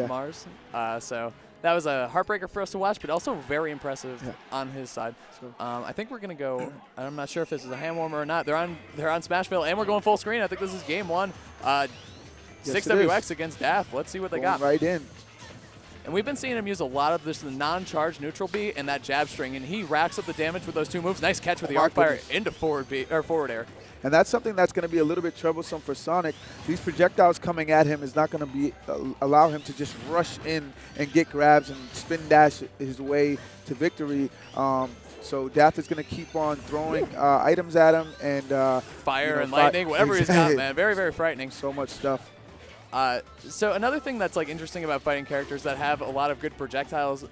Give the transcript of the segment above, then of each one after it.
Mars. So that was a heartbreaker for us to watch, but also very impressive on his side. I think we're gonna go. I'm not sure if this is a hand warmer or not. They're on Smashville, and we're going full screen. I think this is game one. 6WX against Dath. Let's see what they got. Right in. And we've been seeing him use a lot of this non-charge neutral B and that jab string, and he racks up the damage with those two moves. Nice catch with the arc fire into forward air. And that's something that's going to be a little bit troublesome for Sonic. These projectiles coming at him is not going to be allow him to just rush in and get grabs and spin dash his way to victory. So Dath is going to keep on throwing items at him and fire and lightning, whatever he's got, man. Very, very frightening. So much stuff. So another thing that's like interesting about fighting characters that have a lot of good projectiles,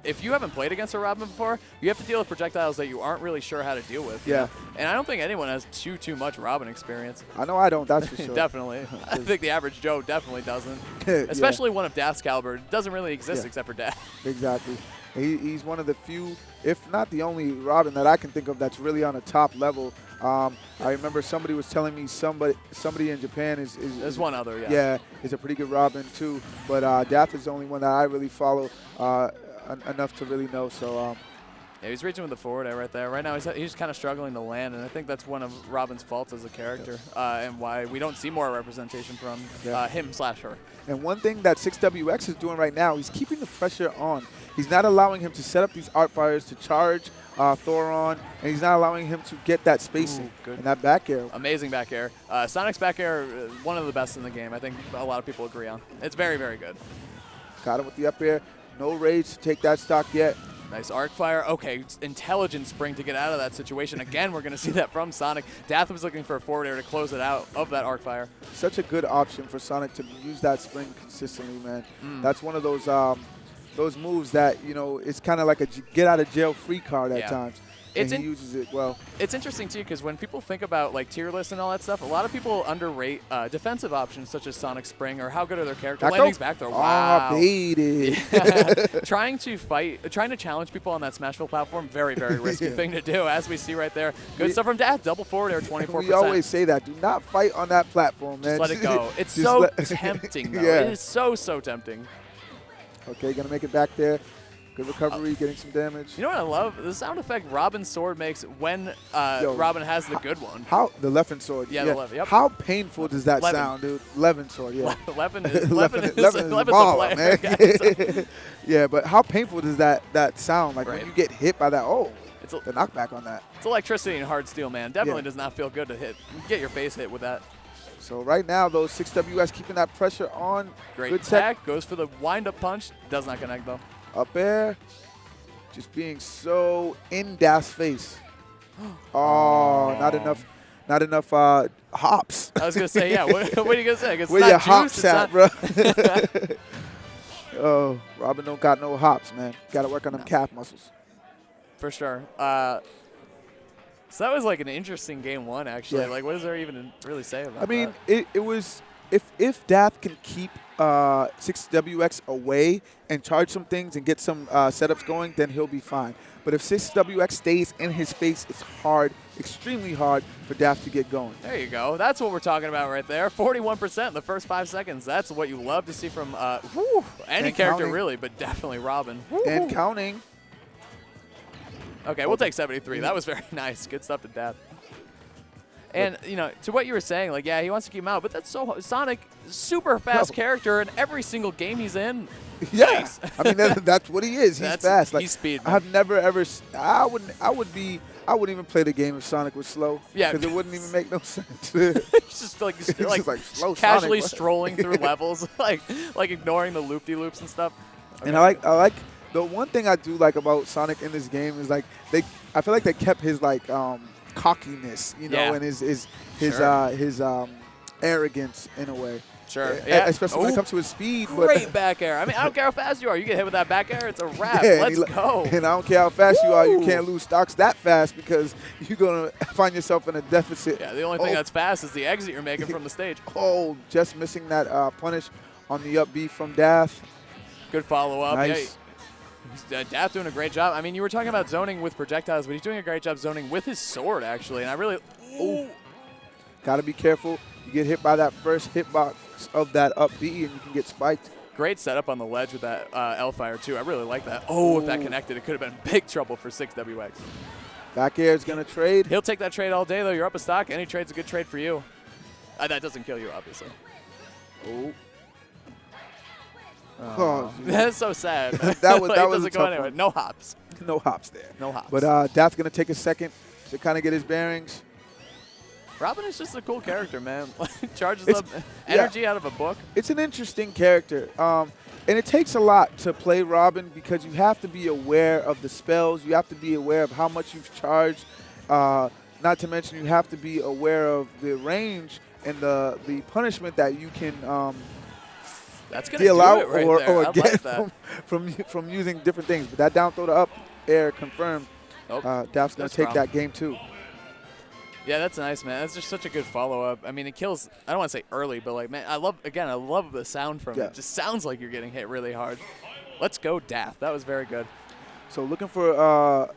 if you haven't played against a Robin before, you have to deal with projectiles that you aren't really sure how to deal with. Yeah. And I don't think anyone has too much Robin experience. I know I don't, that's for sure. Definitely. I think the average Joe definitely doesn't. Especially one of Dath's caliber. It doesn't really exist except for Dath. Exactly. He's one of the few, if not the only Robin that I can think of that's really on a top level. I remember somebody was telling me somebody in Japan is There's one other, yeah, is a pretty good Robin too. But Dath is the only one that I really follow enough to really know. So yeah, he's reaching with the forward air right there. Right now he's kind of struggling to land, and I think that's one of Robin's faults as a character, and why we don't see more representation from him/her. And one thing that 6WX is doing right now, he's keeping the pressure on. He's not allowing him to set up these art fires to charge Thoron, and he's not allowing him to get that spacing and that back air. Amazing back air. Sonic's back air, one of the best in the game. I think a lot of people agree on. It's very, very good. Got him with the up air. No rage to take that stock yet. Nice arc fire. Okay, intelligent spring to get out of that situation. Again, we're going to see that from Sonic. Dath was looking for a forward air to close it out of that arc fire. Such a good option for Sonic to use that spring consistently, man. That's one of those moves that, you know, it's kind of like a get out of jail free card at times. And he uses it well. It's interesting, too, because when people think about like tier lists and all that stuff, a lot of people underrate defensive options such as Sonic Spring or how good are their character landings back there. Wow. Baited. Trying to challenge people on that Smashville platform, very, very risky thing to do, as we see right there. Good stuff from Dath, double forward air, 24%. We always say that. Do not fight on that platform, man. Just let it go. It's so tempting, though. It is so, so tempting. Okay, going to make it back there. Good recovery, getting some damage. You know what I love? The sound effect Robin's sword makes when Robin has the good one. The Levin sword. Yeah, the Levin. Yep. How painful does that sound, dude? Levin sword, yeah. Levin is a baller, player, man. Yeah, but how painful does that sound? Like when you get hit by that, the knockback on that. It's electricity and hard steel, man. Definitely does not feel good to get your face hit with that. So right now, those 6WS keeping that pressure on. Great good tech. Goes for the wind-up punch. Does not connect, though. Up air, just being so in Dath's face. Not enough hops. I was gonna say, yeah. What are you gonna say? Where your hops at, bro? Oh, Robin don't got no hops, man. Got to work on them calf muscles. For sure. So that was like an interesting game one, actually. Like, what is there even to really say about that? I mean, it was if Dath can keep 6WX away and charge some things and get some setups going, then he'll be fine. But if 6WX stays in his face, it's hard, extremely hard for Dath to get going. There you go. That's what we're talking about right there. 41% in the first 5 seconds. That's what you love to see from any character, really, but definitely Robin. And counting. Okay, we'll take 73. That was very nice. Good stuff to Dath. And, you know, to what you were saying, like, yeah, he wants to keep him out, but that's so Sonic, super fast character in every single game he's in. Yeah. Nice. I mean, that's what he is. He's fast. Like, he's speed. I've never ever I wouldn't even play the game if Sonic was slow. Yeah. Because it wouldn't even make no sense. He's just like slow casually Sonic, strolling through levels, like ignoring the loop-de-loops and stuff. Okay. And I like the one thing I do like about Sonic in this game is like I feel like they kept his like cockiness, you know, and his arrogance in a way. Sure. Yeah. Especially when it comes to his speed. Great back air. I mean, I don't care how fast you are. You get hit with that back air, it's a wrap. Let's go. And I don't care how fast you are. You can't lose stocks that fast because you're going to find yourself in a deficit. Yeah, the only thing that's fast is the exit you're making from the stage. Just missing that punish on the up B from Dath. Good follow-up. Nice. Yeah, Dath doing a great job. I mean, you were talking about zoning with projectiles, but he's doing a great job zoning with his sword, actually. And I really got to be careful. You get hit by that first hitbox of that up B, and you can get spiked. Great setup on the ledge with that L-Fire, too. I really like that. Oh, if that connected, it could have been big trouble for 6WX. Back air is going to trade. He'll take that trade all day, though. You're up a stock. Any trade's a good trade for you. That doesn't kill you, obviously. Oh. That's so sad. that was doesn't go anywhere. One. No hops. No hops there. No hops. But Dath going to take a second to kind of get his bearings. Robin is just a cool character, man. Charges up energy out of a book. It's an interesting character. And it takes a lot to play Robin because you have to be aware of the spells. You have to be aware of how much you've charged. Not to mention you have to be aware of the range and the punishment that you can That's gonna deal out right or get like from using different things. But that down throw to up air confirmed. Dath's going to take that game too. Yeah, that's nice, man. That's just such a good follow-up. I mean, it kills, I don't want to say early, but, like, man, I love the sound from it. It just sounds like you're getting hit really hard. Let's go, Dath. That was very good. So looking for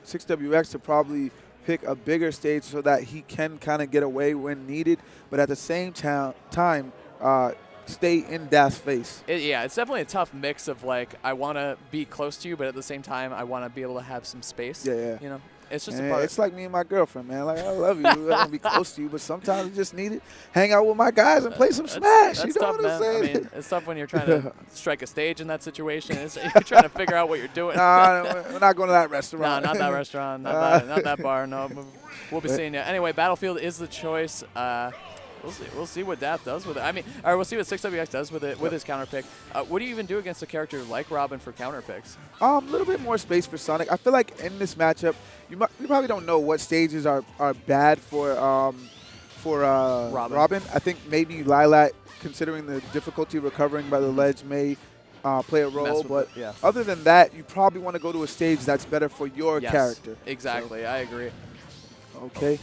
6WX to probably pick a bigger stage so that he can kind of get away when needed, but at the same time stay in Dath's face. Yeah, it's definitely a tough mix of, like, I want to be close to you, but at the same time, I want to be able to have some space. Yeah. You know? It's just a part. It's like me and my girlfriend, man. Like, I love you. I want to be close to you, but sometimes I just need it. Hang out with my guys and play some Smash. That's you know tough, what I'm saying? I mean, it's tough when you're trying to strike a stage in that situation. You're trying to figure out what you're doing. Nah, we're not going to that restaurant. No, not that restaurant. Not that bar. No, we'll be seeing you. Anyway, Battlefield is the choice. We'll see what Dath does with it. I mean, or we'll see what 6WX does with it with his counter pick. What do you even do against a character like Robin for counter picks? A little bit more space for Sonic. I feel like in this matchup, you probably don't know what stages are bad for Robin. I think maybe Lilac, considering the difficulty recovering by the ledge, may play a role. But other than that, you probably want to go to a stage that's better for your character. Exactly. So, I agree. Okay.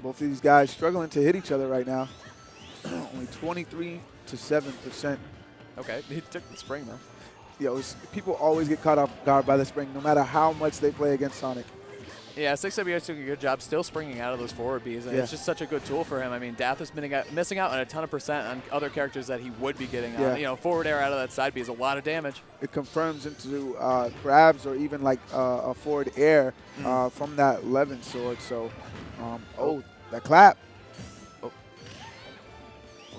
Both of these guys struggling to hit each other right now. Only 23 to 7%. Okay, he took the spring though. People always get caught off guard by the spring, no matter how much they play against Sonic. Yeah, 6WX took a good job still springing out of those forward Bs, and it's just such a good tool for him. I mean, Dath is missing out on a ton of percent on other characters that he would be getting on. You know, forward air out of that side B is a lot of damage. It confirms into grabs or even like a forward air from that Levin sword. So, that clap.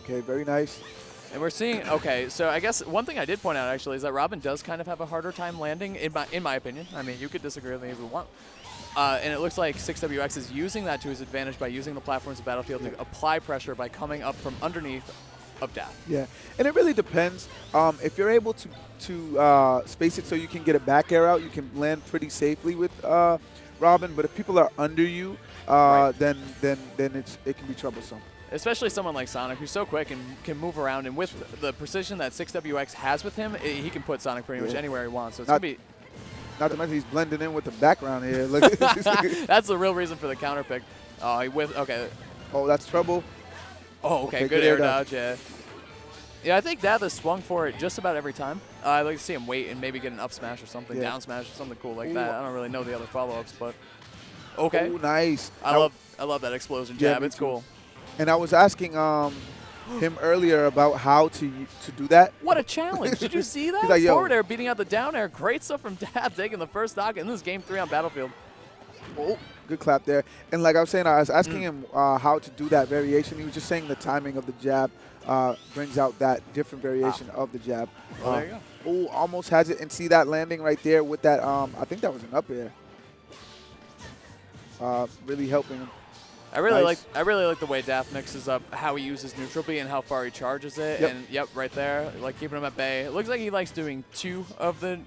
Okay, very nice. And we're seeing, so I guess one thing I did point out actually is that Robin does kind of have a harder time landing, in my opinion. I mean, you could disagree with me if you want. And it looks like 6WX is using that to his advantage by using the platforms of Battlefield to apply pressure by coming up from underneath of Dath. Yeah, and it really depends. If you're able to space it so you can get a back air out, you can land pretty safely with Robin. But if people are under you, then it can be troublesome. Especially someone like Sonic, who's so quick and can move around, and with the precision that 6WX has with him, he can put Sonic pretty much anywhere he wants. So it's gonna be. Not to mention he's blending in with the background here. That's the real reason for the counter pick. Oh, that's trouble. Oh, okay, good air dodge. Yeah, I think Dath has swung for it just about every time. I like to see him wait and maybe get an up smash or something, down smash or something cool like that. I don't really know the other follow-ups, but okay. Oh, nice. I love that explosion jab. It's cool. And I was asking him earlier about how to do that. What a challenge. Did you see that? Like, forward air beating out the down air. Great stuff from Dath, taking the first stock in this game 3 on Battlefield. Oh, good clap there. And like I was saying, I was asking him how to do that variation. He was just saying the timing of the jab brings out that different variation of the jab. Well, there you go. Oh, almost has it. And see that landing right there with that, I think that was an up air. Really helping him. I really like the way Dath mixes up how he uses neutral B and how far he charges it. And right there, like keeping him at bay. It looks like he likes doing 2 of the.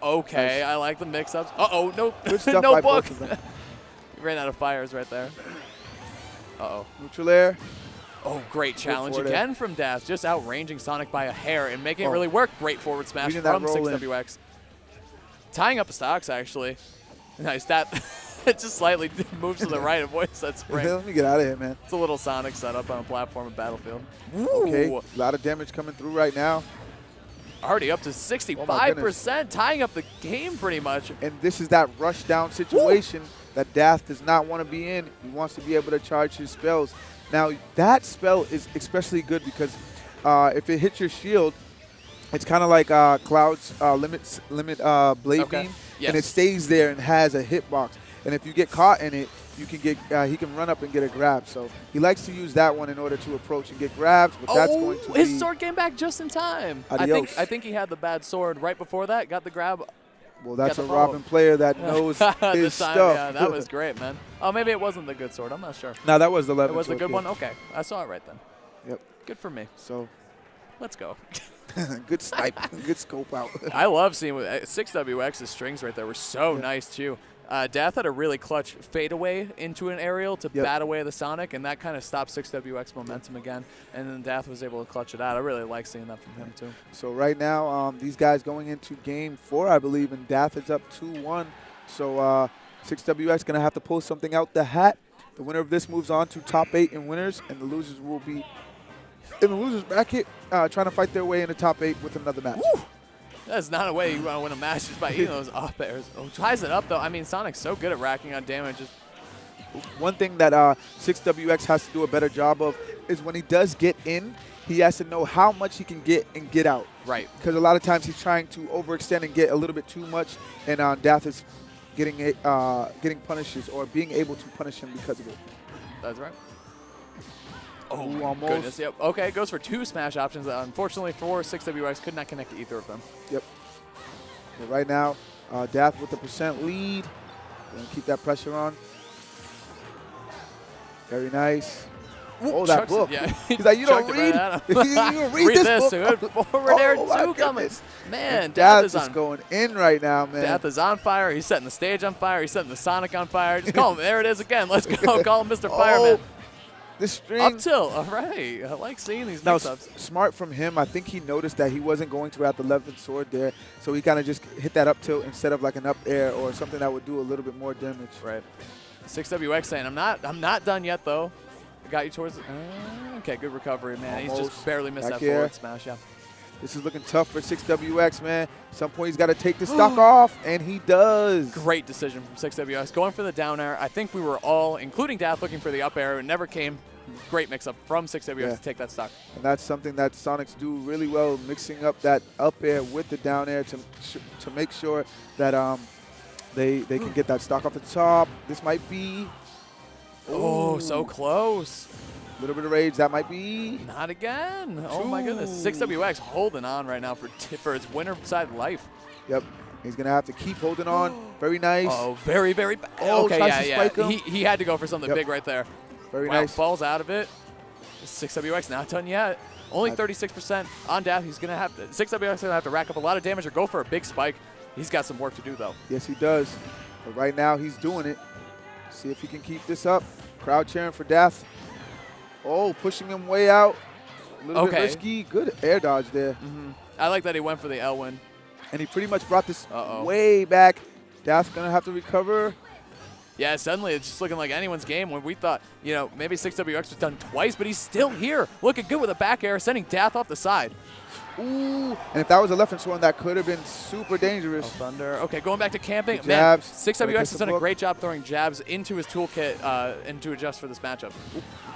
Okay, I like the mix-ups. No, good stuff no by book. Both of them. He ran out of fires right there. Neutral air. Oh, great challenge again from Dath, just outranging Sonic by a hair and making it really work. Great forward smash from 6WX. Tying up the stocks, actually. Nice. That it just slightly moves to the right, avoids that spring. Let me get out of here, man. It's a little Sonic setup on a platform of Battlefield. Okay, a lot of damage coming through right now. Already up to 65%, tying up the game pretty much. And this is that rush down situation that Dath does not want to be in. He wants to be able to charge his spells. Now, that spell is especially good because if it hits your shield, It's kind of like Cloud's limit blade beam, Yes. and it stays there and has a hitbox. And if you get caught in it, you can get he can run up and get a grab. So he likes to use that one in order to approach and get grabs. But that's going to his be sword came back just in time. Adios. I think he had the bad sword right before that. Got the grab. Well, that's a Got the follow. Robin player that knows his stuff. Yeah, that was great, man. Oh, maybe it wasn't the good sword. I'm not sure. No, that was the 11. It was the sword, good yeah. one? Okay. I saw it right then. Yep. Good for me. So Let's go. good snipe, good scope out. I love seeing 6WX's strings right there were so nice, too. Dath had a really clutch fadeaway into an aerial to bat away the Sonic, and that kind of stopped 6WX momentum again. And then Dath was able to clutch it out. I really like seeing that from him, too. So right now, these guys going into game 4, I believe, and Dath is up 2-1. So 6WX going to have to pull something out the hat. The winner of this moves on to top 8 in winners, and the losers will be in the losers bracket trying to fight their way in the top 8 with another match. Woo! That's not a way you want to win a match just by eating those up airs. Oh, ties it up, though. I mean, Sonic's so good at racking on damage. One thing that 6WX has to do a better job of is when he does get in, he has to know how much he can get and get out. Right. Because a lot of times he's trying to overextend and get a little bit too much, and Dath is getting punishes or being able to punish him because of it. That's right. Oh, my almost. Goodness, yep. Okay, it goes for 2 smash options. Unfortunately for 6WX, could not connect to either of them. Yep. So right now, Dath with the % lead. Going to keep that pressure on. Very nice. Ooh, that book. Yeah. He's like, you don't read? Right you don't read this book? Good forward air 2 coming. Man, Dath is going in right now, man. Dath is on fire. He's setting the stage on fire. He's setting the Sonic on fire. Just call him. There it is again. Let's go. Call him Mr. Fireman. The string. Up tilt. All right. I like seeing these mix-ups. Smart from him. I think he noticed that he wasn't going to have the left sword there, so he kind of just hit that up tilt instead of like an up air or something that would do a little bit more damage. Right. 6WX saying, I'm not done yet, though. I got you towards the, okay, good recovery, man. Almost. He's just barely missed Back that here. forward smash, yeah. This is looking tough for 6WX, man. At some point, he's got to take the stock off, and he does. Great decision from 6WX. Going for the down air. I think we were all, including Dath, looking for the up air. It never came. Great mix-up from 6WX to take that stock. And that's something that Sonics do really well, mixing up that up air with the down air to make sure that they can get that stock off the top. This might be. Oh, so close. A little bit of rage. That might be. Not again. Oh, my goodness. 6WX holding on right now for its winner side life. Yep. He's going to have to keep holding on. Very nice. Oh, very, very bad. Oh, okay, yeah. Him. He had to go for something big right there. Very wow, nice. Falls out of it. 6WX not done yet. Only 36% on Dath. He's going to have 6WX going to have to rack up a lot of damage or go for a big spike. He's got some work to do, though. Yes, he does. But right now, he's doing it. See if he can keep this up. Crowd cheering for Dath. Oh, pushing him way out. A little bit risky. Good air dodge there. I like that he went for the L win. And he pretty much brought this way back. Dath's going to have to recover. Yeah, suddenly it's just looking like anyone's game when we thought, you know, maybe 6WX was done twice, but he's still here. Looking good with a back air, sending Dath off the side. Ooh, and if that was a left and one, that could have been super dangerous. Oh, Thunder. Okay, going back to camping. Jabs. 6WX has done a great job throwing jabs into his toolkit and to adjust for this matchup.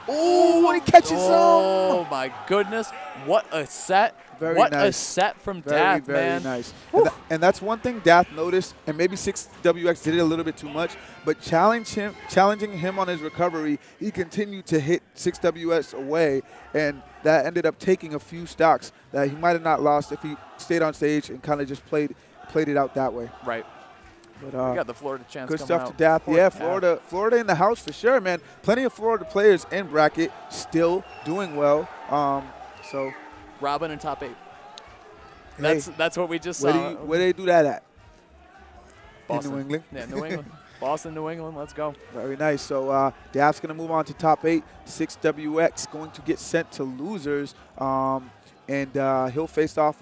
Ooh, when he catches Oh, my goodness. What a set. Very what nice. a set from Dath, very man. Nice. And that's one thing Dath noticed, and maybe 6WX did it a little bit too much, but challenging him on his recovery, he continued to hit 6WX away, and that ended up taking a few stocks that he might have not lost if he stayed on stage and kind of just played it out that way. Right. But, we got the Florida chance good coming stuff out. to Dath. Yeah, Florida in the house for sure, man. Plenty of Florida players in bracket still doing well. So Robin in top 8. Hey, that's what we just saw. Where they do that at? Boston. In New England? Yeah, New England. Boston, New England. Let's go. Very nice. So Dath's going to move on to top 8. 6WX going to get sent to losers. And he'll face off